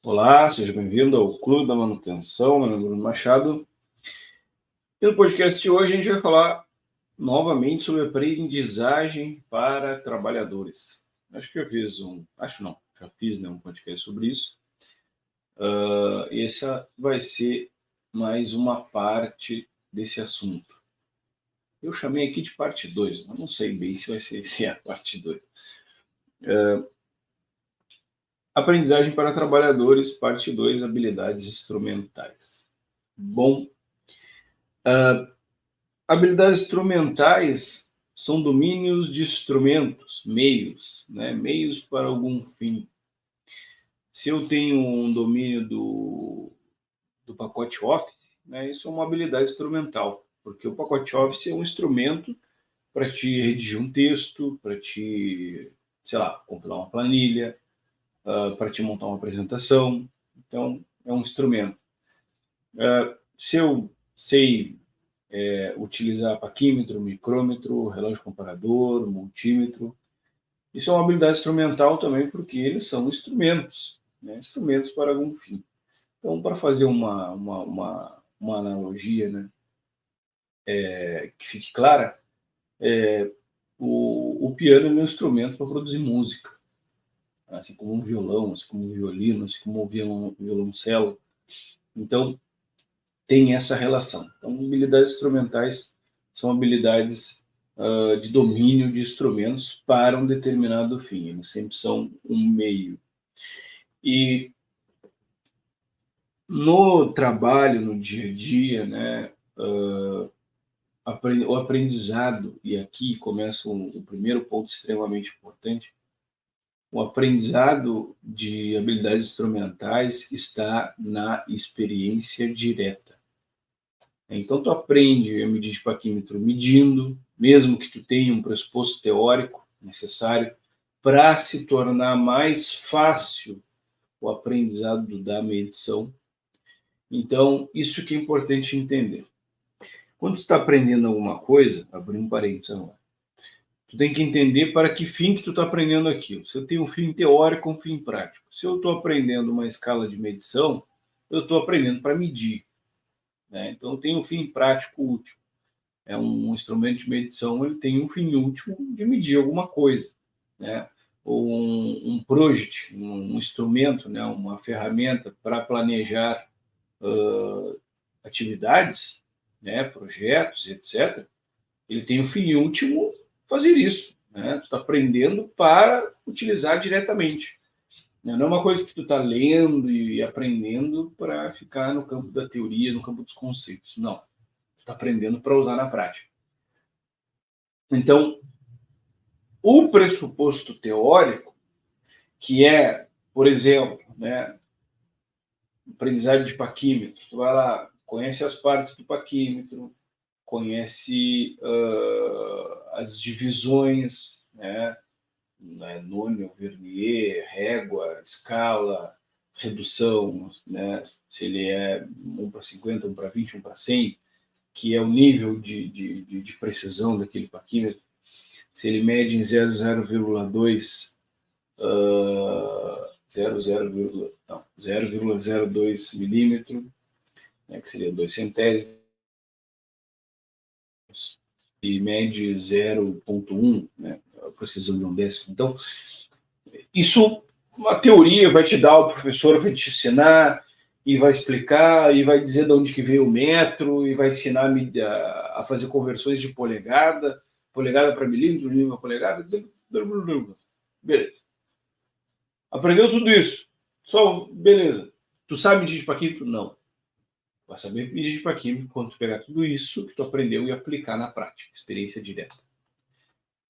Olá, seja bem-vindo ao Clube da Manutenção. Meu nome é Bruno Machado. E no podcast de hoje a gente vai falar novamente sobre aprendizagem para trabalhadores. Acho que já fiz um podcast sobre isso. Essa vai ser mais uma parte desse assunto. Eu chamei aqui de parte 2, mas não sei bem se vai ser a parte 2. Aprendizagem para trabalhadores, parte 2, habilidades instrumentais. Bom, habilidades instrumentais são domínios de instrumentos, meios, né? Meios para algum fim. Se eu tenho um domínio do pacote Office, né, isso é uma habilidade instrumental, porque o pacote Office é um instrumento para te redigir um texto, para te, compilar uma planilha, para te montar uma apresentação. Então, é um instrumento. Se eu sei utilizar paquímetro, micrômetro, relógio comparador, multímetro, isso é uma habilidade instrumental também, porque eles são instrumentos, né? Instrumentos para algum fim. Então, para fazer uma analogia, né, que fique clara, o piano é um instrumento para produzir música, assim como um violão, assim como um violino, assim como um violoncelo. Então, tem essa relação. Então, habilidades instrumentais são habilidades de domínio de instrumentos para um determinado fim. Eles sempre são um meio. E no trabalho, no dia a dia, né, o aprendizado, e aqui começa o primeiro ponto extremamente importante, o aprendizado de habilidades instrumentais está na experiência direta. Então, tu aprende a medir de paquímetro medindo, mesmo que tu tenha um pressuposto teórico necessário para se tornar mais fácil o aprendizado da medição. Então, isso que é importante entender. Quando tu está aprendendo alguma coisa, abrir um parênteses agora, tu tem que entender para que fim que tu está aprendendo aquilo. Se eu tenho um fim teórico ou um fim prático. Se eu estou aprendendo uma escala de medição, eu estou aprendendo para medir, né? Então, tem um fim prático útil. É um instrumento de medição, ele tem um fim útil de medir alguma coisa, né? Ou um project, um instrumento, né? Uma ferramenta para planejar atividades, né? Projetos, etc. Ele tem um fim último fazer isso, né? Tu está aprendendo para utilizar diretamente. Não é uma coisa que tu está lendo e aprendendo para ficar no campo da teoria, no campo dos conceitos. Não. Tu está aprendendo para usar na prática. Então, o pressuposto teórico, que é, por exemplo, né, aprendizagem de paquímetro, tu vai lá, conhece as partes do paquímetro, conhece as divisões, né, Nônio, Vernier, régua, escala, redução, né, se ele é 1 para 50, 1 para 20, 1 para 100, que é o nível de precisão daquele paquímetro. Se ele mede em 0,02 0,02 milímetro, né, que seria 2 centésimos, e mede 0,1, né, a precisão de um décimo. Então, isso, uma teoria vai te dar, o professor vai te ensinar, e vai explicar, e vai dizer de onde que veio o metro, e vai ensinar a fazer conversões de polegada para milímetro, milímetro para polegada, beleza. Aprendeu tudo isso. Só, beleza. Tu sabe medir de paquímetro? Não. Vai saber medir de paquímetro quando tu pegar tudo isso que tu aprendeu e aplicar na prática. Experiência direta.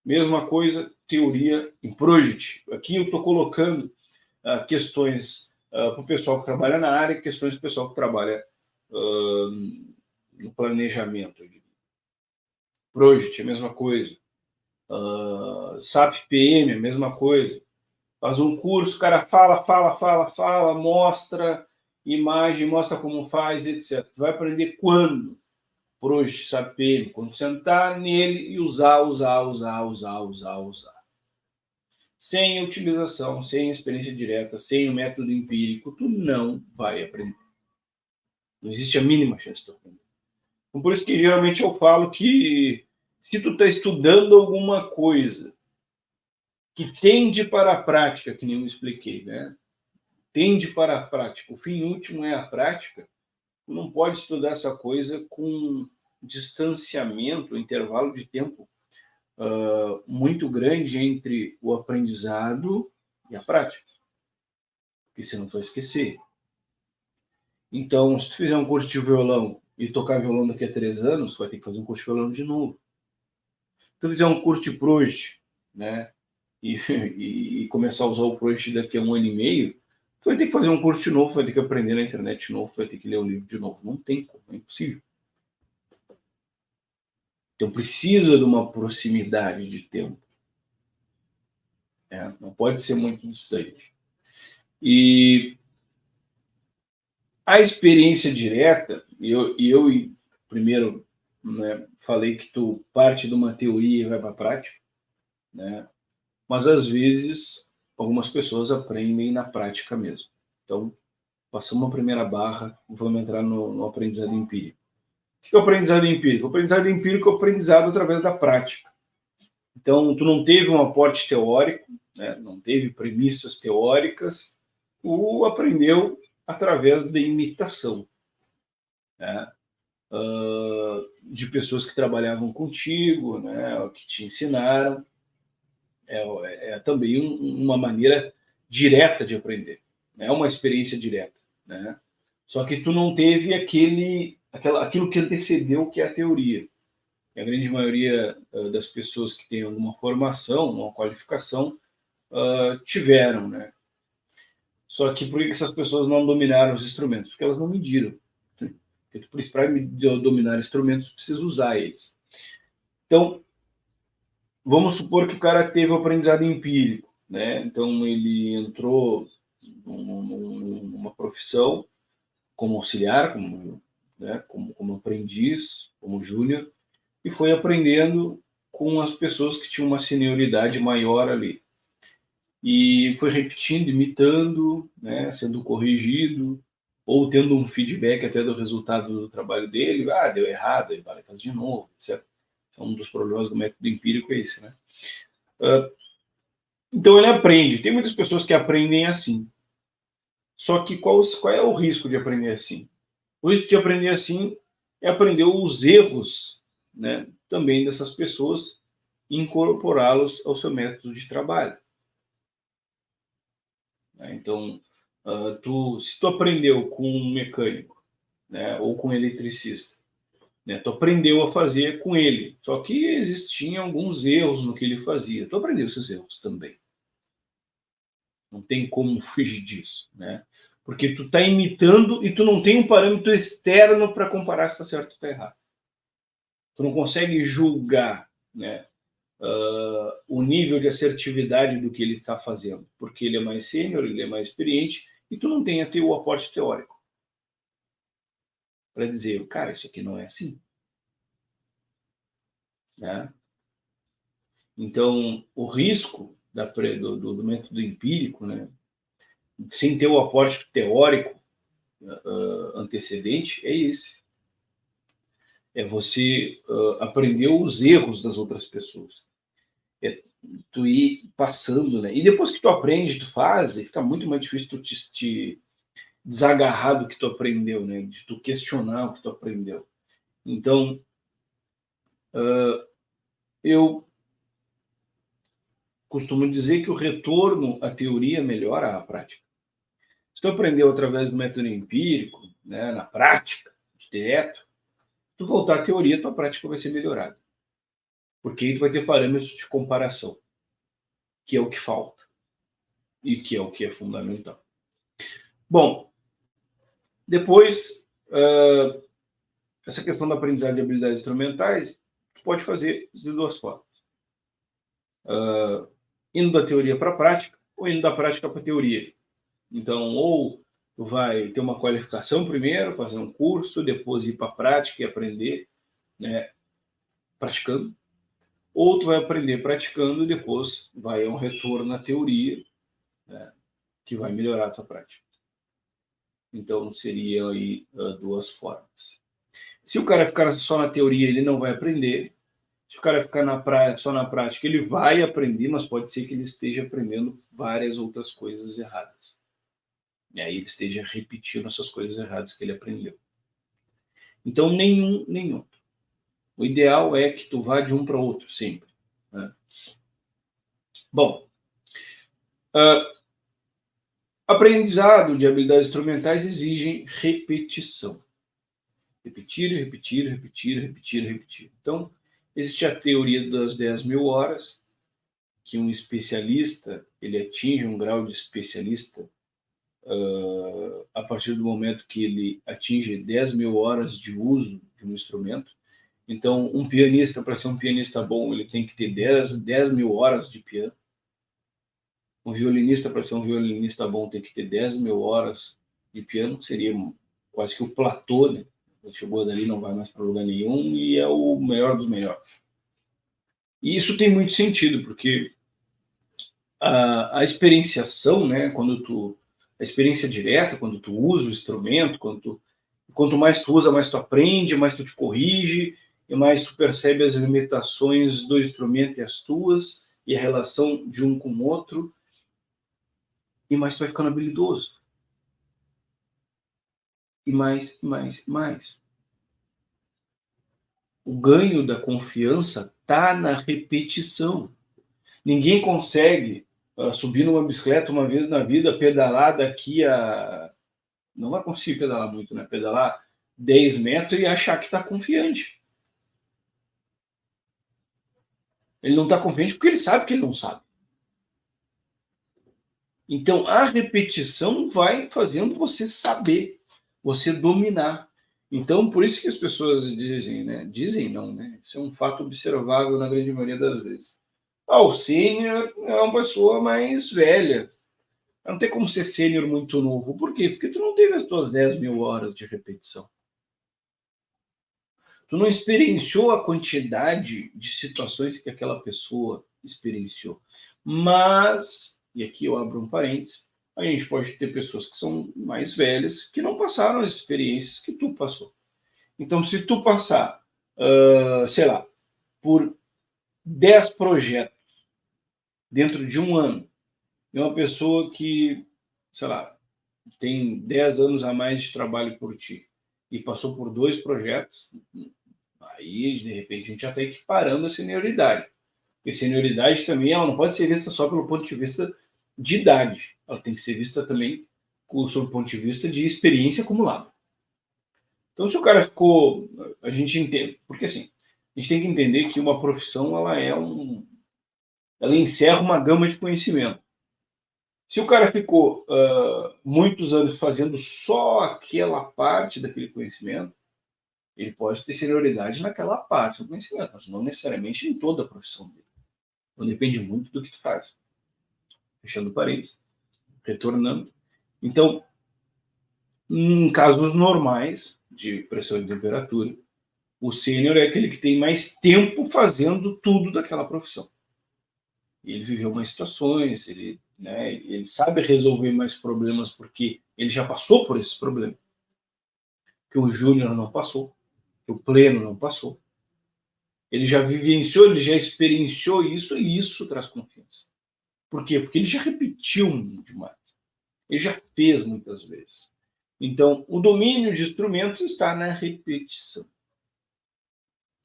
Mesma coisa, teoria em project. Aqui eu estou colocando questões para o pessoal que trabalha na área, questões do pessoal que trabalha no planejamento. Project, a mesma coisa. SAP PM, a mesma coisa. Faz um curso, o cara fala, mostra imagem, mostra como faz, etc. Tu vai aprender quando? Project, SAP PM, quando sentar nele e usar. Sem a utilização, sem a experiência direta, sem o método empírico, tu não vai aprender. Não existe a mínima chance de tu aprender. Então, por isso que geralmente eu falo que se tu está estudando alguma coisa que tende para a prática, que nem eu expliquei, né? Tende para a prática, o fim último é a prática, tu não pode estudar essa coisa com distanciamento, intervalo de tempo muito grande entre o aprendizado e a prática, porque senão tu vai esquecer. Então, se tu fizer um curso de violão e tocar violão daqui a 3 anos, tu vai ter que fazer um curso de violão de novo. Se tu fizer um curso de Proust, né, e começar a usar o Proust daqui a 1 ano e meio, tu vai ter que fazer um curso de novo, vai ter que aprender na internet de novo, tu vai ter que ler um livro de novo. Não tem como, é impossível. Então precisa de uma proximidade de tempo. Não pode ser muito distante. E a experiência direta, eu primeiro, né, falei que tu parte de uma teoria e vai para a prática, né? Mas às vezes algumas pessoas aprendem na prática mesmo. Então, passamos a primeira barra, vamos entrar no aprendizado empírico. O que é o aprendizado empírico? O aprendizado empírico é o aprendizado através da prática. Então, tu não teve um aporte teórico, né? Não teve premissas teóricas, tu aprendeu através da imitação, né? De pessoas que trabalhavam contigo, né? Que te ensinaram. É também uma maneira direta de aprender, é uma experiência direta, né? Só que tu não teve aquilo que antecedeu, que é a teoria. E a grande maioria das pessoas que têm alguma formação, uma qualificação, tiveram, né? Só que por que essas pessoas não dominaram os instrumentos? Porque elas não mediram. Porque para dominar instrumentos, precisa usar eles. Então, vamos supor que o cara teve o aprendizado empírico, né? Então, ele entrou numa profissão como auxiliar, como aprendiz, como júnior, e foi aprendendo com as pessoas que tinham uma senioridade maior ali. E foi repetindo, imitando, né, sendo corrigido, ou tendo um feedback até do resultado do trabalho dele. Deu errado, ele vai fazer de novo, certo? Então, um dos problemas do método empírico é esse, né? Então, ele aprende. Tem muitas pessoas que aprendem assim. Só que qual é o risco de aprender assim? O risco de aprender assim é aprender os erros, né, também dessas pessoas e incorporá-los ao seu método de trabalho. Então, se tu aprendeu com um mecânico, né, ou com um eletricista, né, tu aprendeu a fazer com ele, só que existiam alguns erros no que ele fazia. Tu aprendeu esses erros também. Não tem como fugir disso, né? Porque tu está imitando e tu não tem um parâmetro externo para comparar se está certo ou está errado. Tu não consegue julgar, né, o nível de assertividade do que ele está fazendo, porque ele é mais sênior, ele é mais experiente, e tu não tem o aporte teórico para dizer, cara, isso aqui não é assim, né? Então, o risco do método empírico, né, sem ter o aporte teórico antecedente, é esse. É você aprender os erros das outras pessoas. É tu ir passando, né? E depois que tu aprende, tu faz, e fica muito mais difícil tu te desagarrar do que tu aprendeu, né? De tu questionar o que tu aprendeu. Então, eu costumo dizer que o retorno à teoria melhora a prática. Se tu aprendeu através do método empírico, né, na prática, direto, tu voltar à teoria, tua prática vai ser melhorada. Porque aí tu vai ter parâmetros de comparação, que é o que falta e que é o que é fundamental. Bom, depois, essa questão da aprendizagem de habilidades instrumentais, tu pode fazer de duas formas. Indo da teoria para a prática, ou indo da prática para a teoria. Então, ou tu vai ter uma qualificação primeiro, fazer um curso, depois ir para a prática e aprender, né, praticando. ou tu vai aprender praticando e depois vai um retorno na teoria, né, que vai melhorar a tua prática. Então, seria aí duas formas. Se o cara ficar só na teoria, ele não vai aprender. Se o cara ficar só na prática, ele vai aprender, mas pode ser que ele esteja aprendendo várias outras coisas erradas. E aí ele esteja repetindo essas coisas erradas que ele aprendeu. Então, nenhum nem outro. O ideal é que tu vá de um para outro, sempre. Né? Bom, aprendizado de habilidades instrumentais exigem repetição. Repetir, repetir, repetir, repetir, repetir. Então, existe a teoria das 10.000 horas, que um especialista, ele atinge um grau de especialista a partir do momento que ele atinge 10.000 horas de uso de um instrumento. Então, um pianista, para ser um pianista bom, ele tem que ter 10.000 horas de piano. Um violinista, para ser um violinista bom, tem que ter 10.000 horas de piano. Seria quase que o platô, né? Ele chegou dali, não vai mais para lugar nenhum e é o melhor dos melhores. E isso tem muito sentido, porque a experienciação, né, a experiência direta, quando tu usa o instrumento, quanto mais tu usa, mais tu aprende, mais tu te corrige, e mais tu percebe as limitações do instrumento e as tuas, e a relação de um com o outro, e mais tu vai ficando habilidoso. E mais, e mais, e mais. O ganho da confiança está na repetição. Ninguém consegue subir numa bicicleta uma vez na vida, pedalar daqui a... Não vai conseguir pedalar muito, né? Pedalar 10 metros e achar que está confiante. Ele não está confiante porque ele sabe que ele não sabe. Então, a repetição vai fazendo você saber, você dominar. Então, por isso que as pessoas dizem, né? Dizem não, né? Isso é um fato observável na grande maioria das vezes. O sênior é uma pessoa mais velha. Não tem como ser sênior muito novo. Por quê? Porque tu não teve as tuas 10.000 horas de repetição. Tu não experienciou a quantidade de situações que aquela pessoa experienciou. Mas, e aqui eu abro um parênteses, a gente pode ter pessoas que são mais velhas que não passaram as experiências que tu passou. Então, se tu passar, sei lá, por 10 projetos dentro de um ano, e uma pessoa que, sei lá, tem 10 anos a mais de trabalho por ti e passou por 2 projetos, aí, de repente, a gente já está equiparando a senioridade. Porque senioridade também ela não pode ser vista só pelo ponto de vista de idade. Ela tem que ser vista também sob o ponto de vista de experiência acumulada. Então, se o cara ficou... A gente entende... Porque, assim, a gente tem que entender que uma profissão, ela encerra uma gama de conhecimento. Se o cara ficou muitos anos fazendo só aquela parte daquele conhecimento, ele pode ter senioridade naquela parte do conhecimento, mas não necessariamente em toda a profissão dele. Então depende muito do que tu faz. Fechando parênteses, retornando. Então, em casos normais de pressão e temperatura, o sênior é aquele que tem mais tempo fazendo tudo daquela profissão. Ele viveu mais situações, ele sabe resolver mais problemas porque ele já passou por esses problemas. Que o júnior não passou, que o pleno não passou. Ele já vivenciou, ele já experienciou isso e isso traz confiança. Por quê? Porque ele já repetiu demais. Ele já fez muitas vezes. Então, o domínio de instrumentos está na repetição.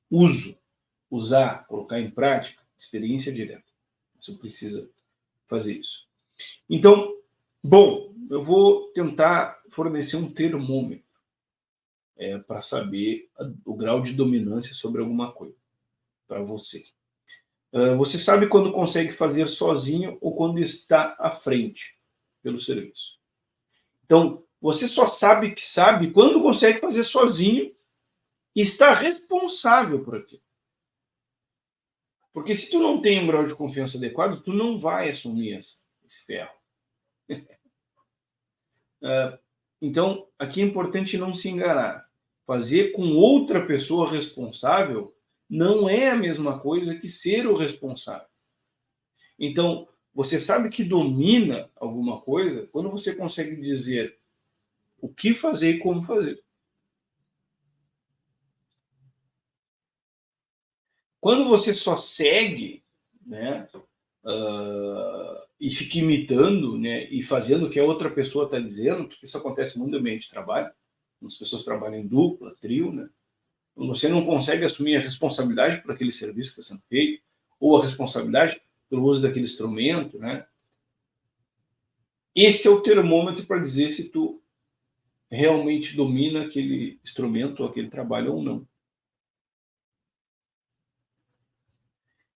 Uso, usar, colocar em prática, experiência direta. Você precisa fazer isso. Então, bom, eu vou tentar fornecer um termômetro para saber o grau de dominância sobre alguma coisa para você. Você sabe quando consegue fazer sozinho ou quando está à frente pelo serviço. Então, você só sabe que sabe quando consegue fazer sozinho e está responsável por aquilo. Porque se tu não tem um grau de confiança adequado, tu não vai assumir esse ferro. Então, aqui é importante não se enganar. Fazer com outra pessoa responsável não é a mesma coisa que ser o responsável. Então, você sabe que domina alguma coisa quando você consegue dizer o que fazer e como fazer. Quando você só segue, né, e fica imitando, né, e fazendo o que a outra pessoa está dizendo, porque isso acontece muito no ambiente de trabalho, as pessoas trabalham em dupla, trio, né, você não consegue assumir a responsabilidade por aquele serviço que está sendo feito, ou a responsabilidade pelo uso daquele instrumento, né? Esse é o termômetro para dizer se tu realmente domina aquele instrumento ou aquele trabalho ou não.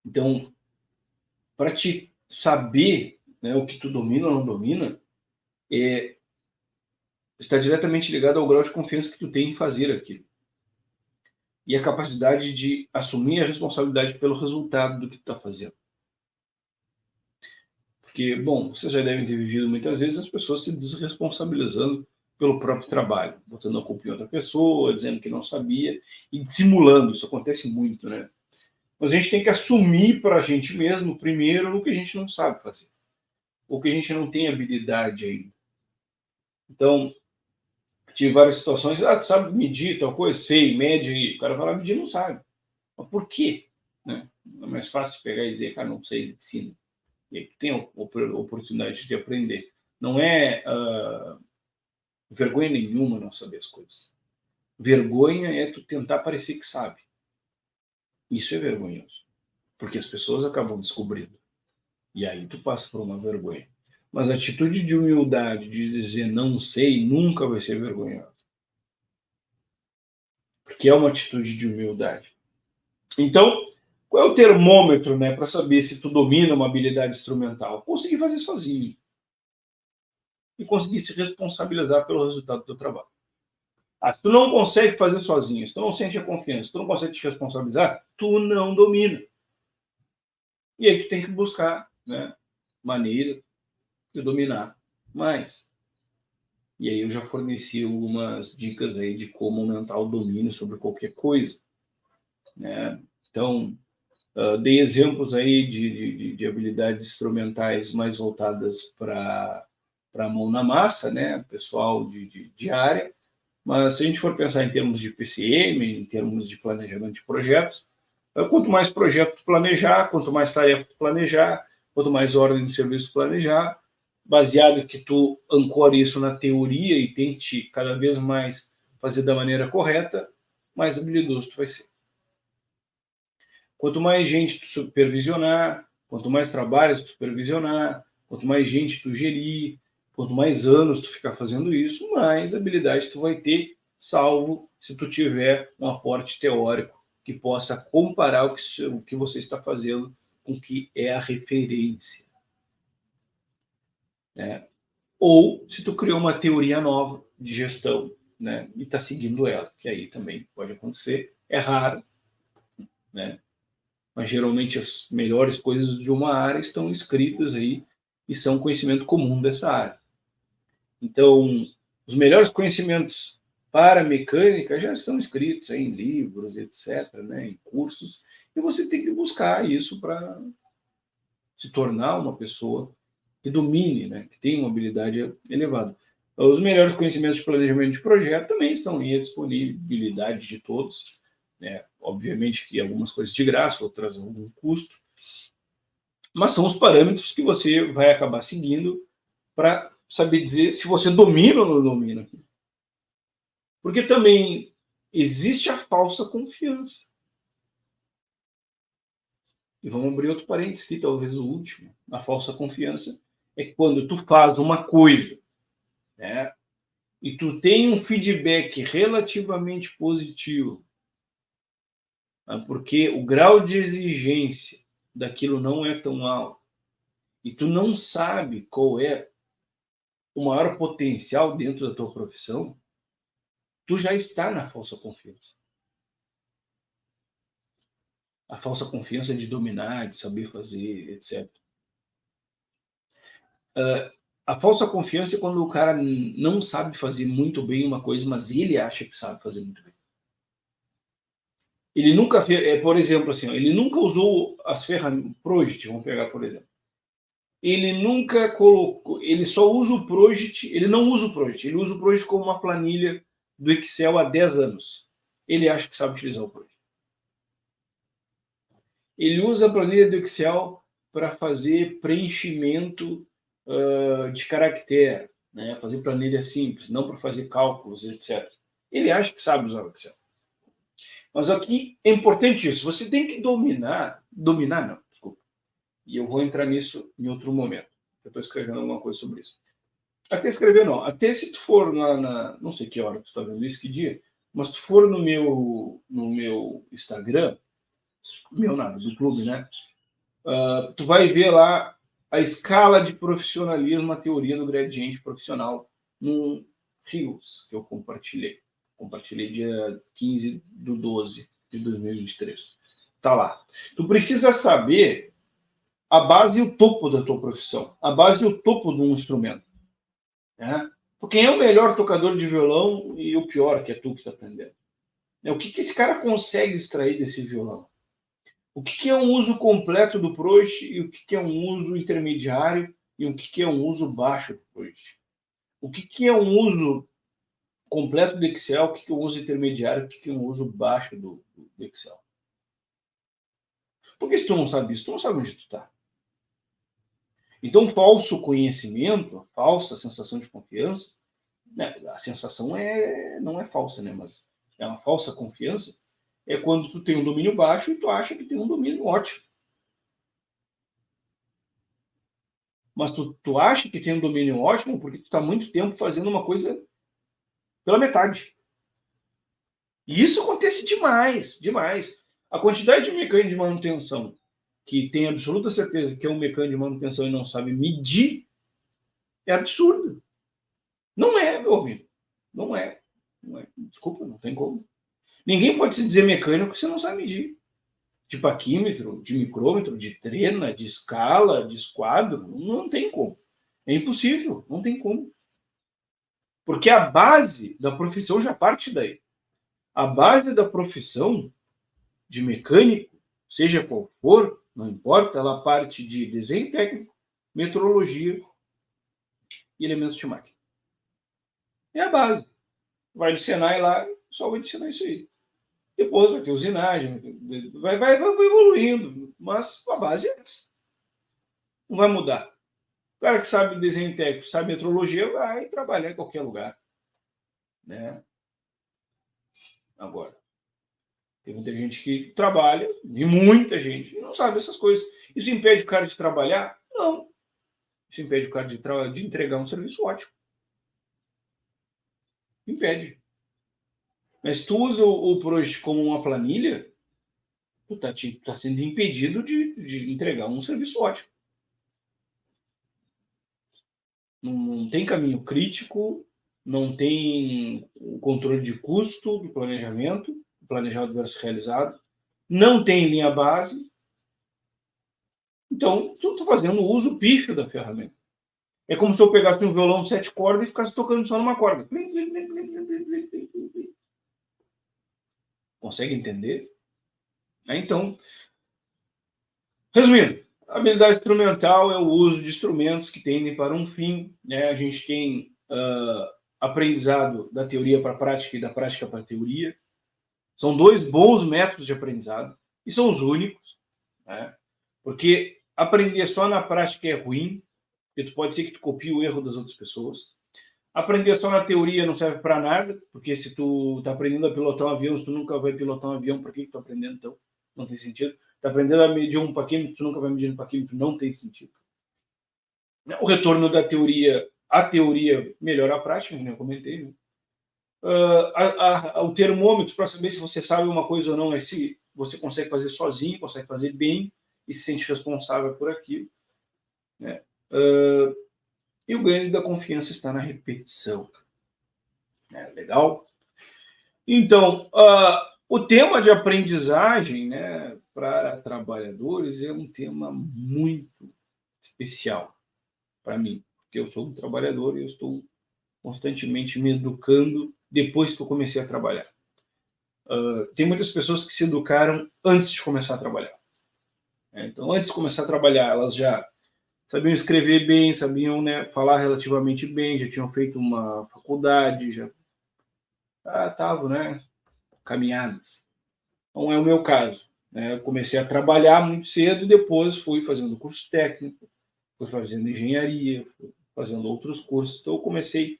Então, para te saber, né, o que tu domina ou não domina, está diretamente ligado ao grau de confiança que tu tem em fazer aquilo. E a capacidade de assumir a responsabilidade pelo resultado do que tu está fazendo. Porque, bom, vocês já devem ter vivido muitas vezes as pessoas se desresponsabilizando pelo próprio trabalho, botando a culpa em outra pessoa, dizendo que não sabia e dissimulando. Isso acontece muito, né? Mas a gente tem que assumir para a gente mesmo, primeiro, o que a gente não sabe fazer, ou que a gente não tem habilidade ainda. Então, tive várias situações, tu sabe medir tal coisa? Sei, mede, e o cara vai lá medir, não sabe. Mas por quê? Né? É mais fácil pegar e dizer, cara, não sei, ensina. E aí tem a oportunidade de aprender. Não é vergonha nenhuma não saber as coisas. Vergonha é tu tentar parecer que sabe. Isso é vergonhoso. Porque as pessoas acabam descobrindo. E aí tu passa por uma vergonha. Mas a atitude de humildade, de dizer não sei, nunca vai ser vergonhosa. Porque é uma atitude de humildade. Então, qual é o termômetro, né, para saber se tu domina uma habilidade instrumental? Conseguir fazer sozinho. E conseguir se responsabilizar pelo resultado do teu trabalho. Se tu não consegue fazer sozinho, se tu não sente a confiança, se tu não consegue te responsabilizar, tu não domina. E aí tu tem que buscar, né, maneira de dominar mais. E aí eu já forneci algumas dicas aí de como aumentar o domínio sobre qualquer coisa, né? Então, dei exemplos aí de habilidades instrumentais mais voltadas para a mão na massa, né, pessoal de área. Mas se a gente for pensar em termos de PCM, em termos de planejamento de projetos, quanto mais projeto tu planejar, quanto mais tarefa tu planejar, quanto mais ordem de serviço planejar, baseado que tu ancore isso na teoria e tente cada vez mais fazer da maneira correta, mais habilidoso tu vai ser. Quanto mais gente tu supervisionar, quanto mais trabalhos tu supervisionar, quanto mais gente tu gerir, quanto mais anos tu ficar fazendo isso, mais habilidade tu vai ter, salvo se tu tiver um aporte teórico que possa comparar o que você está fazendo com o que é a referência. Né? Ou se tu criou uma teoria nova de gestão, né, e está seguindo ela, que aí também pode acontecer, é raro, né? Mas geralmente as melhores coisas de uma área estão escritas aí e são conhecimento comum dessa área. Então, os melhores conhecimentos para mecânica já estão escritos aí em livros, etc., né, em cursos, e você tem que buscar isso para se tornar uma pessoa que domine, né, que tenha uma habilidade elevada. Os melhores conhecimentos de planejamento de projeto também estão aí à disponibilidade de todos, né? Obviamente que algumas coisas de graça, outras algum custo, mas são os parâmetros que você vai acabar seguindo para saber dizer se você domina ou não domina. Porque também existe a falsa confiança. E vamos abrir outro parênteses aqui, talvez o último. A falsa confiança é quando tu faz uma coisa, né, e tu tem um feedback relativamente positivo, né, porque o grau de exigência daquilo não é tão alto, e tu não sabe qual é o maior potencial dentro da tua profissão, tu já está na falsa confiança. A falsa confiança de dominar, de saber fazer, etc. A falsa confiança é quando o cara não sabe fazer muito bem uma coisa, mas ele acha que sabe fazer muito bem. Ele nunca fez, por exemplo, assim, ele nunca usou as ferramentas, Project, vamos pegar, por exemplo. Ele nunca colocou, ele só usa o Project, ele não usa o Project, ele usa o Project como uma planilha do Excel há 10 anos. Ele acha que sabe utilizar o Project. Ele usa a planilha do Excel para fazer preenchimento de caractere, né? Fazer planilha simples, não para fazer cálculos, etc. Ele acha que sabe usar o Excel. Mas aqui é importante isso, você tem que dominar não, desculpa, e eu vou entrar nisso em outro momento. Eu estou escrevendo alguma coisa sobre isso. Até escrever não, até se tu for não sei que hora tu está vendo isso, que dia, mas se tu for no meu Instagram, meu nada, do clube, né? Tu vai ver lá a escala de profissionalismo, a teoria do gradiente profissional, num Reels que eu compartilhei. Compartilhei dia 15/12 de 2023. Tá lá. Tu precisa saber a base e o topo da tua profissão, a base e o topo de um instrumento. Né? Quem é o melhor tocador de violão e o pior, que é tu que está aprendendo? O que esse cara consegue extrair desse violão? O que é um uso completo do Project e o que é um uso intermediário e o que é um uso baixo do Project? O que é um uso completo do Excel, o que é um uso intermediário, o que é um uso baixo do Excel? Porque se tu não sabe isso, tu não sabe onde tu está. Então, falso conhecimento, falsa sensação de confiança, né? A sensação não é falsa, né? Mas é uma falsa confiança, é quando tu tem um domínio baixo e tu acha que tem um domínio ótimo. Mas tu acha que tem um domínio ótimo porque tu está muito tempo fazendo uma coisa pela metade. E isso acontece demais, demais. A quantidade de mecânico de manutenção que tem absoluta certeza que é um mecânico de manutenção e não sabe medir é absurdo. Não é, meu amigo. Não é. Não é. Desculpa, não tem como. Ninguém pode se dizer mecânico se não sabe medir. De paquímetro, de micrômetro, de trena, de escala, de esquadro. Não tem como. É impossível. Não tem como. Porque a base da profissão já parte daí. A base da profissão de mecânico, seja qual for, não importa, ela parte de desenho técnico, metrologia e elementos de máquina. É a base. Vai no Senai lá, só vai ensinar isso aí. Depois vai ter usinagem, vai evoluindo, mas a base é essa. Não vai mudar. O cara que sabe desenho técnico, sabe metrologia, vai trabalhar em qualquer lugar. Né? Agora, tem muita gente que trabalha, e muita gente, e não sabe essas coisas. Isso impede o cara de trabalhar? Não. Isso impede o cara de entregar um serviço ótimo. Impede. Mas se tu usa o Project como uma planilha, tu tá sendo impedido de entregar um serviço ótimo. Não tem caminho crítico, não tem o controle de custo do planejamento, planejado versus realizado, não tem linha base. Então, tu está fazendo o uso pífio da ferramenta. É como se eu pegasse um violão 7 cordas e ficasse tocando só numa corda. Consegue entender? Então, resumindo, a habilidade instrumental é o uso de instrumentos que tendem para um fim. Né? A gente tem aprendizado da teoria para a prática e da prática para a teoria. São dois bons métodos de aprendizado e são os únicos. Né? Porque aprender só na prática é ruim, porque pode ser que tu copie o erro das outras pessoas. Aprender só na teoria não serve para nada, porque se tu está aprendendo a pilotar um avião, se tu nunca vai pilotar um avião, para que tu tá aprendendo então? Não tem sentido. Está aprendendo a medir um paquímetro, tu nunca vai medir um paquímetro, não tem sentido. O retorno da teoria, a teoria melhora a prática, como eu comentei. Né? O termômetro para saber se você sabe uma coisa ou não é se você consegue fazer sozinho, consegue fazer bem e se sente responsável por aquilo. Né? E o ganho da confiança está na repetição. Legal? Então, o tema de aprendizagem, né, para trabalhadores é um tema muito especial para mim, porque eu sou um trabalhador e eu estou constantemente me educando depois que eu comecei a trabalhar. Tem muitas pessoas que se educaram antes de começar a trabalhar. Então, antes de começar a trabalhar, elas já sabiam escrever bem, sabiam, né, falar relativamente bem, já tinham feito uma faculdade, já estavam, né, caminhadas. Não é o meu caso. Né? Eu comecei a trabalhar muito cedo, depois fui fazendo curso técnico, fui fazendo engenharia, fui fazendo outros cursos. Então, eu comecei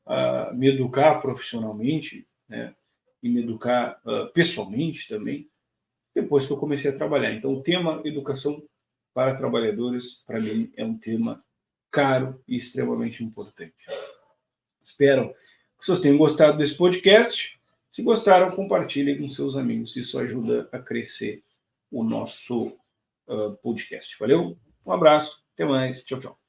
a me educar profissionalmente, né, e me educar pessoalmente também, depois que eu comecei a trabalhar. Então, o tema educação para trabalhadores, para mim, é um tema caro e extremamente importante. Espero que vocês tenham gostado desse podcast. Se gostaram, compartilhem com seus amigos. Isso ajuda a crescer o nosso podcast. Valeu? Um abraço. Até mais. Tchau, tchau.